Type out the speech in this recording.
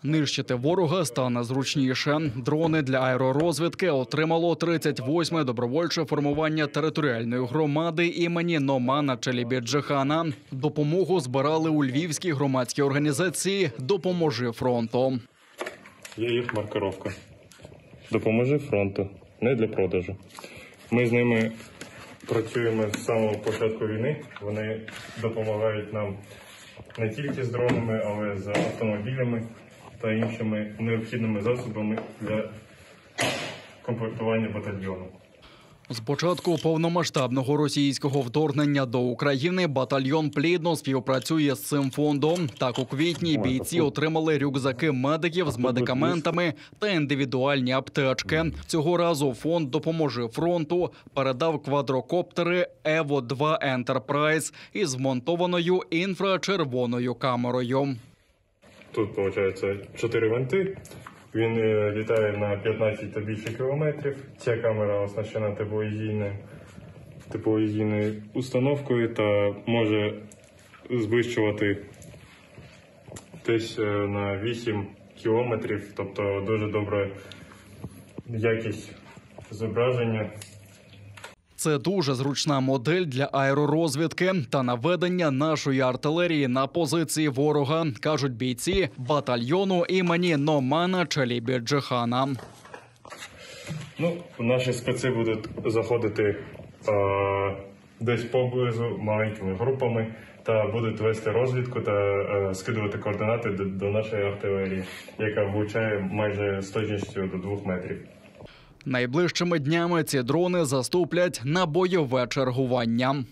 Нищити ворога стане зручніше. Дрони для аеророзвідки отримало 38-ме добровольче формування територіальної громади імені Номана Челібіджихана. Допомогу збирали у львівській громадській організації «Допоможи фронту». Є їх маркировка. «Допоможи фронту». Не для продажу. Ми з ними працюємо з самого початку війни. Вони допомагають нам не тільки з дронами, але й з автомобілями та іншими необхідними засобами для комплектування батальйону. З початку повномасштабного російського вторгнення до України батальйон плідно співпрацює з цим фондом. Так, у квітні бійці отримали рюкзаки медиків з медикаментами та індивідуальні аптечки. Цього разу фонд «Допоможи фронту» передав квадрокоптери «Ево-2 Ентерпрайз» із вмонтованою інфрачервоною камерою. Тут, виходить, 4 винти. Він літає на 15 та більше кілометрів. Ця камера оснащена тепловізійною установкою та може зближувати десь на 8 кілометрів, тобто дуже добра якість зображення. Це дуже зручна модель для аеророзвідки та наведення нашої артилерії на позиції ворога, кажуть бійці батальйону імені Номана Челібіджихана. Наші спеці будуть заходити десь поблизу маленькими групами та будуть вести розвідку та скидувати координати до нашої артилерії, яка влучає майже з точністю до 2 метрів. Найближчими днями ці дрони заступлять на бойове чергування.